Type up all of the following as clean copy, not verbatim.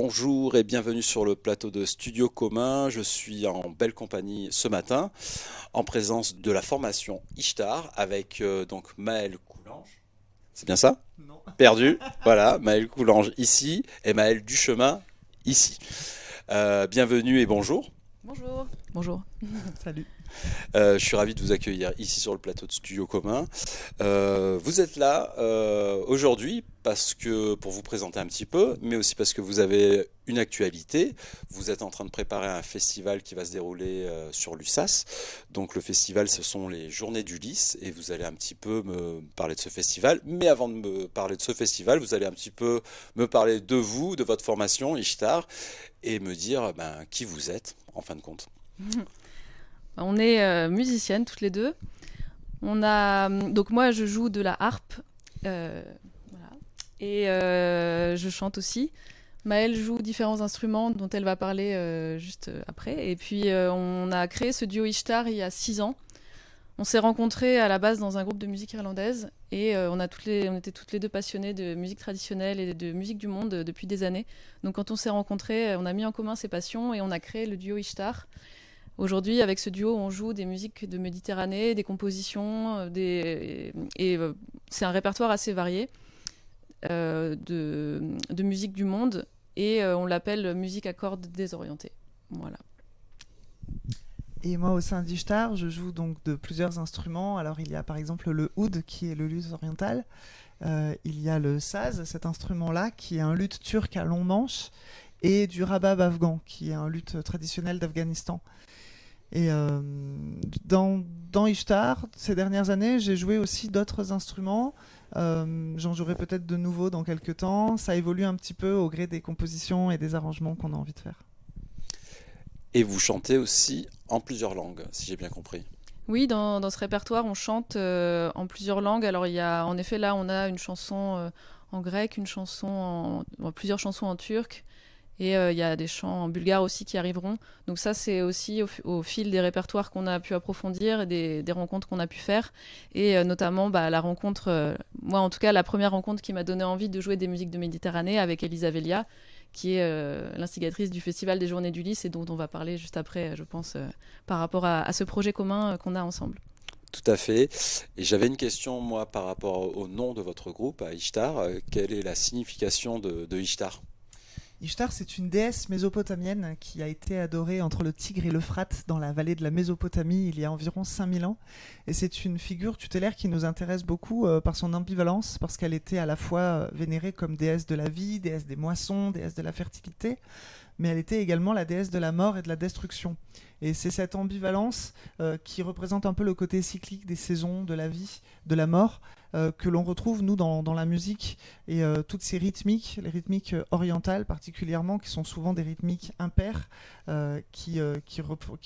bonjour et bienvenue sur le plateau de Studio Commun. Je suis en belle compagnie ce matin, en présence de la formation Ishtar avec donc Maël Coulange. C'est bien ça? Non. Perdu. Voilà, Maël Coulange ici et Maël Duchemin ici. Bienvenue et bonjour. Bonjour. Bonjour. Salut. Je suis ravi de vous accueillir ici sur le plateau de Studio Commun. Vous êtes là aujourd'hui parce que pour vous présenter un petit peu, mais aussi parce que vous avez une actualité. Vous êtes en train de préparer un festival qui va se dérouler sur l'USAS. Donc le festival, ce sont les Journées d'Ulysse et vous allez un petit peu me parler de ce festival. Mais avant de me parler de ce festival, vous allez un petit peu me parler de vous, de votre formation Ishtar et me dire qui vous êtes en fin de compte. On est musiciennes toutes les deux. Donc moi, je joue de la harpe. Voilà. Et je chante aussi. Maëlle joue différents instruments dont elle va parler juste après. Et puis on a créé ce duo Ishtar il y a 6 ans. On s'est rencontrés à la base dans un groupe de musique irlandaise et on était toutes les deux passionnées de musique traditionnelle et de musique du monde depuis des années. Donc quand on s'est rencontrés, on a mis en commun ces passions et on a créé le duo Ishtar. Aujourd'hui, avec ce duo, on joue des musiques de Méditerranée, des compositions, c'est un répertoire assez varié de musique du monde et on l'appelle musique à cordes désorientées. Voilà. Et moi, au sein d'Ishtar, je joue donc de plusieurs instruments. Alors, il y a par exemple le oud, qui est le luth oriental. Il y a le saz, cet instrument-là, qui est un luth turc à long manche, et du rabab afghan, qui est un luth traditionnel d'Afghanistan. Et dans Ishtar, ces dernières années, j'ai joué aussi d'autres instruments. J'en jouerai peut-être de nouveau dans quelques temps. Ça évolue un petit peu au gré des compositions et des arrangements qu'on a envie de faire. Et vous chantez aussi en plusieurs langues, si j'ai bien compris. Oui, dans ce répertoire, on chante en plusieurs langues. Alors, en effet, là, on a une chanson en grec, plusieurs chansons en turc. Et il y a des chants en bulgare aussi qui arriveront. Donc ça, c'est aussi au fil des répertoires qu'on a pu approfondir et des rencontres qu'on a pu faire. Et notamment, la rencontre, moi en tout cas, la première rencontre qui m'a donné envie de jouer des musiques de Méditerranée avec Elisa Velia, qui est l'instigatrice du Festival des Journées d'Ulysse et dont on va parler juste après, je pense, par rapport à ce projet commun qu'on a ensemble. Tout à fait. Et j'avais une question, moi, par rapport au nom de votre groupe, à Ishtar. Quelle est la signification de Ishtar? Ishtar, c'est une déesse mésopotamienne qui a été adorée entre le Tigre et l'Euphrate dans la vallée de la Mésopotamie il y a environ 5000 ans. Et c'est une figure tutélaire qui nous intéresse beaucoup par son ambivalence, parce qu'elle était à la fois vénérée comme déesse de la vie, déesse des moissons, déesse de la fertilité, mais elle était également la déesse de la mort et de la destruction. Et c'est cette ambivalence qui représente un peu le côté cyclique des saisons, de la vie, de la mort, que l'on retrouve, nous, dans la musique. Et toutes ces rythmiques, les rythmiques orientales particulièrement, qui sont souvent des rythmiques impaires, qui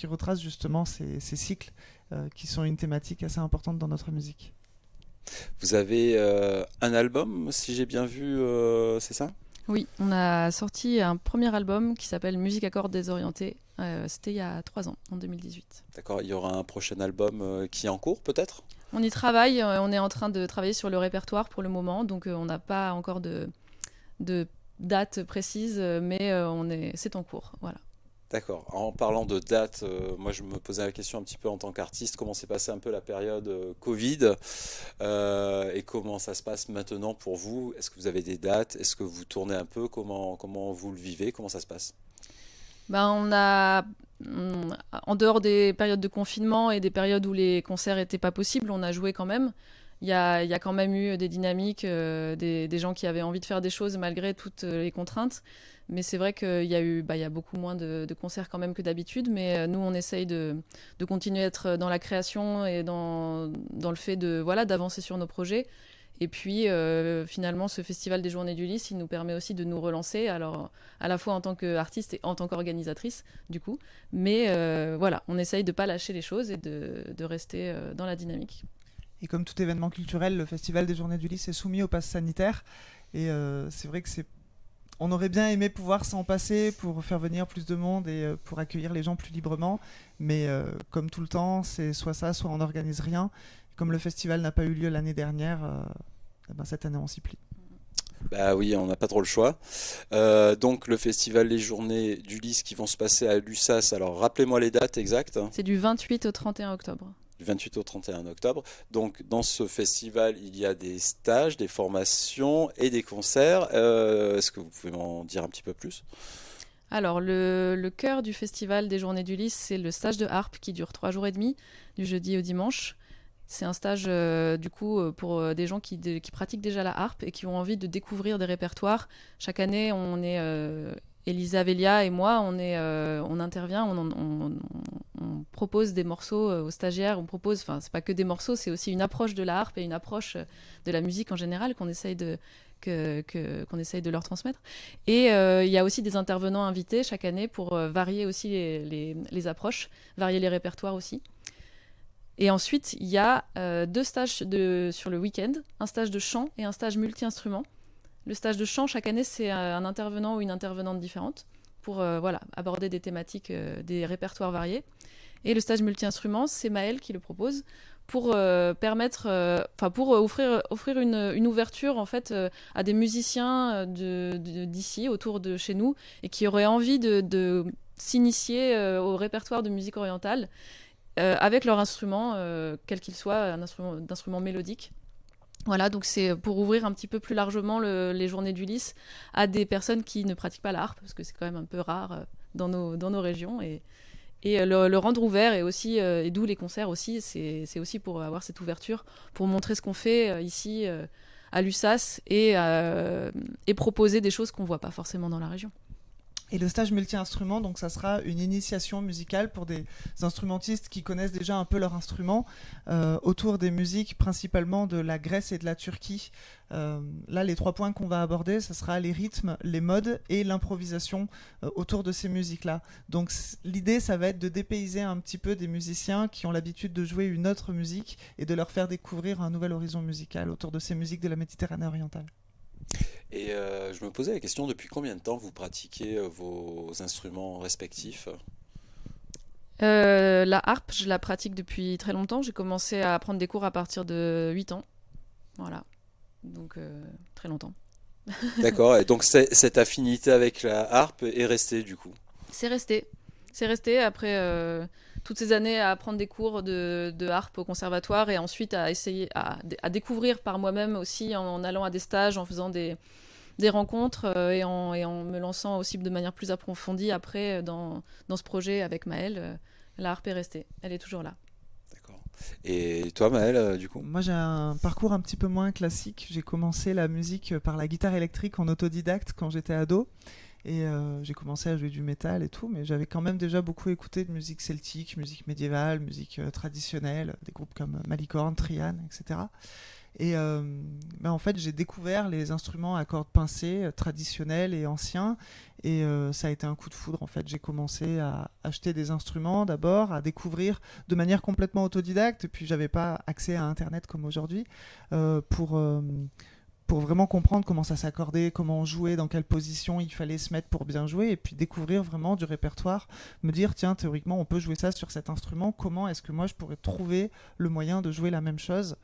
retracent justement ces cycles, qui sont une thématique assez importante dans notre musique. Vous avez un album, si j'ai bien vu, c'est ça? Oui, on a sorti un premier album qui s'appelle Musique à cordes désorientées. C'était il y a 3 ans, en 2018. D'accord, il y aura un prochain album qui est en cours, peut-être? On y travaille, on est en train de travailler sur le répertoire pour le moment, donc on n'a pas encore de date précise, mais c'est en cours. Voilà. D'accord. En parlant de date, moi je me posais la question un petit peu en tant qu'artiste, comment s'est passée un peu la période Covid et comment ça se passe maintenant pour vous? Est-ce que vous avez des dates? Est-ce que vous tournez un peu? Comment vous le vivez? Comment ça se passe? En dehors des périodes de confinement et des périodes où les concerts n'étaient pas possibles, on a joué quand même. Il y a quand même eu des dynamiques, des gens qui avaient envie de faire des choses malgré toutes les contraintes. Mais c'est vrai qu'il y a beaucoup moins de concerts quand même que d'habitude. Mais nous, on essaye de continuer à être dans la création et dans le fait d'avancer sur nos projets. Et puis, finalement, ce Festival des Journées d'Ulysse, il nous permet aussi de nous relancer, alors à la fois en tant qu'artiste et en tant qu'organisatrice, du coup. Mais on essaye de ne pas lâcher les choses et de rester dans la dynamique. Et comme tout événement culturel, le Festival des Journées d'Ulysse est soumis au pass sanitaire. Et c'est vrai que on aurait bien aimé pouvoir s'en passer pour faire venir plus de monde et pour accueillir les gens plus librement. Mais comme tout le temps, c'est soit ça, soit on n'organise rien. Comme le festival n'a pas eu lieu l'année dernière, cette année on s'y plie. Bah oui, on n'a pas trop le choix. Donc le festival Les Journées du Lys qui vont se passer à Lussas. Alors rappelez-moi les dates exactes, hein. C'est du 28 au 31 octobre. Du 28 au 31 octobre. Donc dans ce festival, il y a des stages, des formations et des concerts. Est-ce que vous pouvez m'en dire un petit peu plus? Alors, le cœur du festival des Journées du Lys, c'est le stage de harpe qui dure 3 jours et demi, du jeudi au dimanche. C'est un stage, du coup, pour des gens qui pratiquent déjà la harpe et qui ont envie de découvrir des répertoires. Chaque année, on est, Elisa Velia et moi, on intervient, on propose des morceaux aux stagiaires. On propose, enfin, c'est pas que des morceaux, c'est aussi une approche de la harpe et une approche de la musique en général qu'on essaye de leur transmettre. Et il y a aussi des intervenants invités chaque année pour varier aussi les approches, varier les répertoires aussi. Et ensuite, il y a 2 stages sur le week-end, un stage de chant et un stage multi-instruments. Le stage de chant, chaque année, c'est un intervenant ou une intervenante différente pour voilà, aborder des thématiques, des répertoires variés. Et le stage multi-instruments, c'est Maëlle qui le propose pour pour offrir une ouverture en fait à des musiciens d'ici, autour de chez nous, et qui auraient envie de s'initier au répertoire de musique orientale avec leur instrument, quel qu'il soit, d'instrument mélodique. Voilà, donc c'est pour ouvrir un petit peu plus largement les Journées du Lys à des personnes qui ne pratiquent pas la harpe, parce que c'est quand même un peu rare dans nos régions. Et le rendre ouvert, et d'où les concerts aussi, c'est aussi pour avoir cette ouverture, pour montrer ce qu'on fait ici à Lussas et proposer des choses qu'on ne voit pas forcément dans la région. Et le stage multi-instrument, donc ça sera une initiation musicale pour des instrumentistes qui connaissent déjà un peu leur instrument, autour des musiques principalement de la Grèce et de la Turquie. Là, les 3 points qu'on va aborder, ça sera les rythmes, les modes et l'improvisation autour de ces musiques-là. Donc l'idée, ça va être de dépayser un petit peu des musiciens qui ont l'habitude de jouer une autre musique et de leur faire découvrir un nouvel horizon musical autour de ces musiques de la Méditerranée orientale. Et je me posais la question, depuis combien de temps vous pratiquez vos instruments respectifs? La harpe, je la pratique depuis très longtemps. J'ai commencé à prendre des cours à partir de 8 ans. Voilà, donc très longtemps. D'accord, et donc cette affinité avec la harpe est restée du coup. C'est resté. C'est resté après toutes ces années à prendre des cours de harpe au conservatoire et ensuite à essayer à découvrir par moi-même aussi en allant à des stages, en faisant des rencontres et en me lançant aussi de manière plus approfondie après dans ce projet avec Maëlle. La harpe est restée. Elle est toujours là. D'accord. Et toi, Maëlle, du coup? Moi, j'ai un parcours un petit peu moins classique. J'ai commencé la musique par la guitare électrique en autodidacte quand j'étais ado. Et j'ai commencé à jouer du métal et tout, mais j'avais quand même déjà beaucoup écouté de musique celtique, musique médiévale, musique traditionnelle, des groupes comme Malicorne, Triane, etc. Et en fait, j'ai découvert les instruments à cordes pincées traditionnels et anciens. Et ça a été un coup de foudre. En fait, j'ai commencé à acheter des instruments d'abord, à découvrir de manière complètement autodidacte. Et puis, j'avais pas accès à Internet comme aujourd'hui euh, pour, euh, pour vraiment comprendre comment ça s'accordait, comment on jouait, dans quelle position il fallait se mettre pour bien jouer. Et puis, découvrir vraiment du répertoire. Me dire, tiens, théoriquement, on peut jouer ça sur cet instrument. Comment est-ce que moi, je pourrais trouver le moyen de jouer la même chose?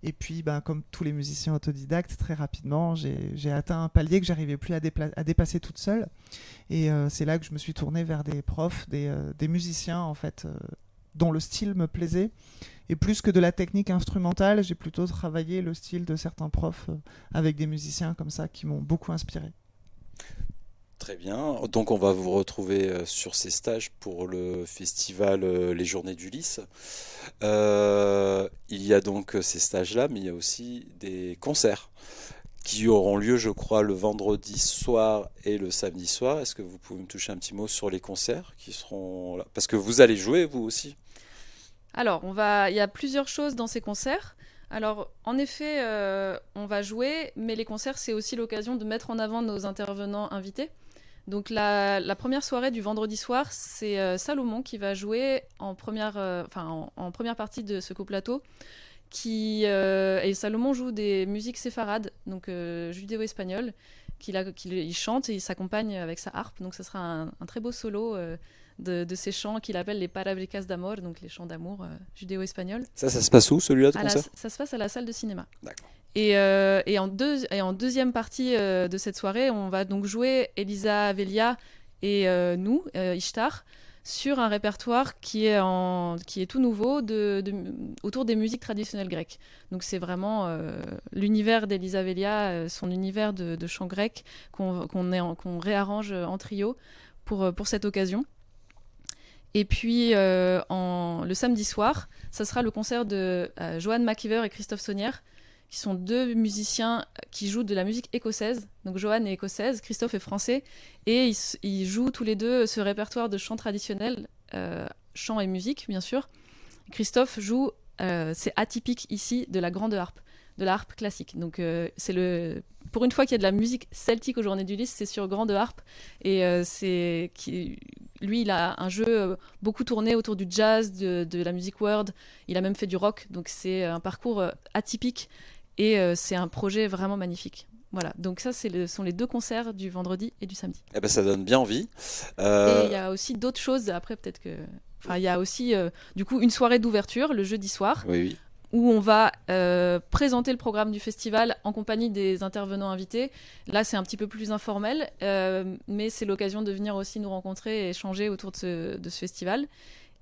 Et puis, comme tous les musiciens autodidactes, très rapidement, j'ai atteint un palier que j'arrivais plus à dépasser toute seule. Et c'est là que je me suis tournée vers des profs, des musiciens, en fait, dont le style me plaisait. Et plus que de la technique instrumentale, j'ai plutôt travaillé le style de certains profs avec des musiciens comme ça qui m'ont beaucoup inspiré. Très bien. Donc on va vous retrouver sur ces stages pour le festival Les Journées du Lys. Il y a donc ces stages-là, mais il y a aussi des concerts qui auront lieu, je crois, le vendredi soir et le samedi soir. Est-ce que vous pouvez me toucher un petit mot sur les concerts qui seront là? Parce que vous allez jouer, vous aussi. Alors, il y a plusieurs choses dans ces concerts. Alors, en effet, on va jouer, mais les concerts, c'est aussi l'occasion de mettre en avant nos intervenants invités. Donc, la première soirée du vendredi soir, c'est Salomon qui va jouer en première partie de ce coplateau. Et Salomon joue des musiques séfarades, donc judéo-espagnoles, il chante et il s'accompagne avec sa harpe. Donc, ce sera un très beau solo de ces chants qu'il appelle les Parabricas d'Amor, donc les chants d'amour judéo-espagnols. Ça se passe où, celui-là de concert? Ça se passe à la salle de cinéma. D'accord. Et en deuxième partie de cette soirée, on va donc jouer Elisa Velia et nous, Ishtar, sur un répertoire qui est tout nouveau autour des musiques traditionnelles grecques. Donc c'est vraiment l'univers d'Elisa Velia, son univers de chant grec qu'on réarrange en trio pour cette occasion. Et puis le samedi soir, ça sera le concert de Johan McIver et Christophe Saunière, qui sont deux musiciens qui jouent de la musique écossaise. Donc Johan est écossaise, Christophe est français, et ils jouent tous les deux ce répertoire de chant traditionnel, chant et musique bien sûr. Christophe joue, c'est atypique ici, de la grande harpe, de la harpe classique. Donc pour une fois qu'il y a de la musique celtique aux Journées d'Ulysse, c'est sur grande harpe, et lui il a un jeu beaucoup tourné autour du jazz, de la musique world, il a même fait du rock, donc c'est un parcours atypique. Et c'est un projet vraiment magnifique. Voilà, donc ça, sont les deux concerts du vendredi et du samedi. Eh ben, ça donne bien envie. Et il y a aussi d'autres choses, après peut-être que... Enfin, il y a aussi du coup une soirée d'ouverture, le jeudi soir, Oui. où on va présenter le programme du festival en compagnie des intervenants invités. Là, c'est un petit peu plus informel, mais c'est l'occasion de venir aussi nous rencontrer et échanger autour de ce festival.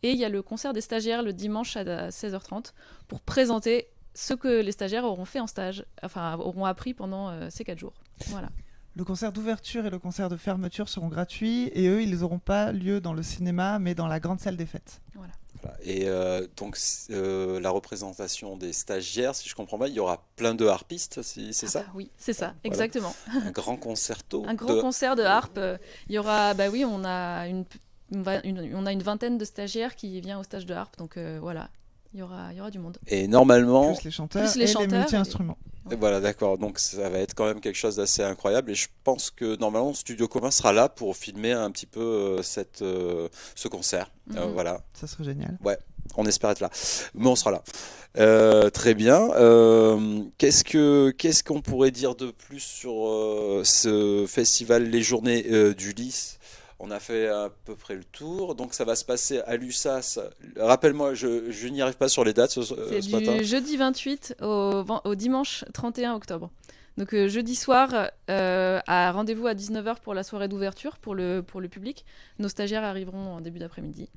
Et il y a le concert des stagiaires le dimanche à 16h30 pour présenter ce que les stagiaires auront fait en stage, enfin auront appris pendant ces 4 jours. Voilà. Le concert d'ouverture et le concert de fermeture seront gratuits, et eux, ils n'auront pas lieu dans le cinéma, mais dans la grande salle des fêtes. Voilà. Et donc la représentation des stagiaires, si je comprends bien, il y aura plein de harpistes, c'est ça? Oui, c'est ça, exactement. Un grand concerto. Un grand concert de harpe. Il y aura, oui, on a une vingtaine de stagiaires qui viennent au stage de harpe, donc voilà. Il y aura du monde. Et normalement... Plus les chanteurs et les multi-instruments. Et voilà, d'accord. Donc ça va être quand même quelque chose d'assez incroyable. Et je pense que normalement, Studio Commun sera là pour filmer un petit peu ce concert. Voilà. Ça serait génial. Ouais, on espère être là. Mais on sera là. Très bien. Qu'est-ce qu'on pourrait dire de plus sur ce festival Les Journées d'Ulysse? On a fait à peu près le tour, donc ça va se passer à Lussas. Rappelle-moi, je n'y arrive pas sur les dates ce matin. C'est du jeudi 28 au dimanche 31 octobre. Donc jeudi soir, à rendez-vous à 19h pour la soirée d'ouverture pour le public. Nos stagiaires arriveront en début d'après-midi.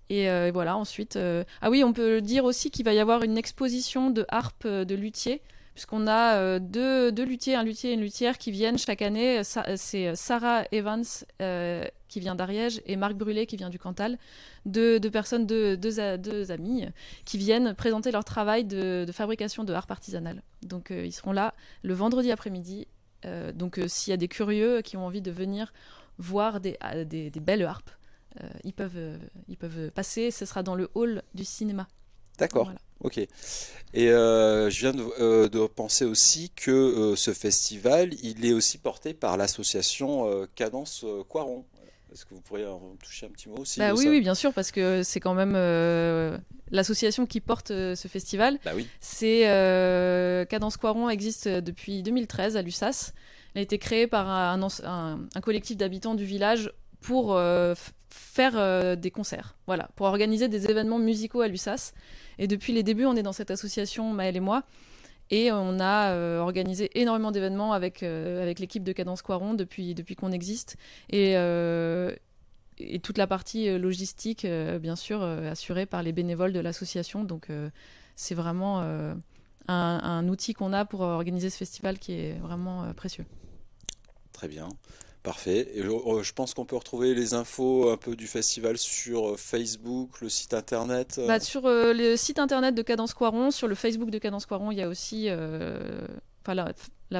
Et voilà, ensuite... Ah oui, on peut dire aussi qu'il va y avoir une exposition de harpe de luthier, puisqu'on a deux luthiers, un luthier et une luthière qui viennent chaque année. C'est Sarah Evans qui vient d'Ariège et Marc Brûlé qui vient du Cantal. Deux personnes, deux amis qui viennent présenter leur travail de fabrication de harpe artisanale. Donc ils seront là le vendredi après-midi. Donc s'il y a des curieux qui ont envie de venir voir des belles harpes, ils peuvent passer. Ce sera dans le hall du cinéma. D'accord. Voilà. Ok. Et je viens de penser aussi que ce festival, il est aussi porté par l'association Cadence Coiron. Est-ce que vous pourriez en toucher un petit mot aussi de ça? Oui, bien sûr, parce que c'est quand même l'association qui porte ce festival. Bah oui. C'est Cadence Coiron existe depuis 2013 à Lussas. Elle a été créée par un collectif d'habitants du village pour faire des concerts, voilà, pour organiser des événements musicaux à Lussas. Et depuis les débuts, on est dans cette association, Maëlle et moi, et on a organisé énormément d'événements avec l'équipe de Cadence Coiron depuis qu'on existe. Et toute la partie logistique, bien sûr, assurée par les bénévoles de l'association. Donc c'est vraiment un outil qu'on a pour organiser ce festival qui est vraiment précieux. Très bien. Parfait. Et je pense qu'on peut retrouver les infos un peu du festival sur Facebook, le site internet. Sur le site internet de Cadence Coiron, sur le Facebook de Cadence Coiron, il y a aussi...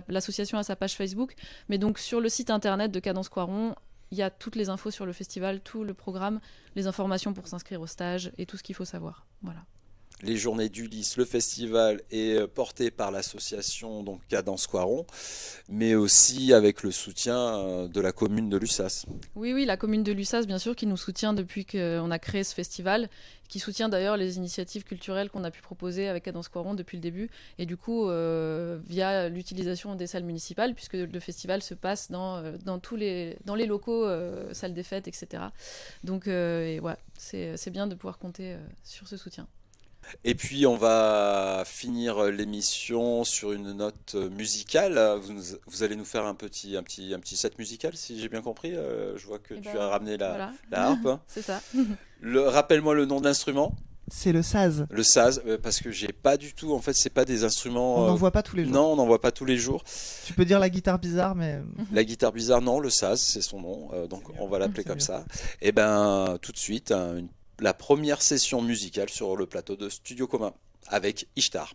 l'association a sa page Facebook, mais donc sur le site internet de Cadence Coiron, il y a toutes les infos sur le festival, tout le programme, les informations pour s'inscrire au stage et tout ce qu'il faut savoir. Voilà. Les Journées d'Ulysse, le festival est porté par l'association donc Cadence Coiron, mais aussi avec le soutien de la commune de Lussas. Oui, la commune de Lussas, bien sûr, qui nous soutient depuis qu'on a créé ce festival, qui soutient d'ailleurs les initiatives culturelles qu'on a pu proposer avec Cadence Coiron depuis le début, et du coup, via l'utilisation des salles municipales, puisque le festival se passe dans les locaux, salles des fêtes, etc. Donc, c'est bien de pouvoir compter sur ce soutien. Et puis on va finir l'émission sur une note musicale. Vous allez nous faire un petit set musical, si j'ai bien compris. Je vois que Et tu as ramené voilà, la harpe. c'est ça. Rappelle-moi le nom de l'instrument. C'est le saz. Le saz, parce que j'ai pas du tout. En fait, c'est pas des instruments. On n'en voit pas tous les jours. Non, on n'en voit pas tous les jours. Tu peux dire la guitare bizarre, mais La guitare bizarre, non, le saz, c'est son nom. Donc C'est on mieux. va l'appeler C'est comme mieux. ça. Et ben, tout de suite, la première session musicale sur le plateau de Studio Commun avec Ishtar.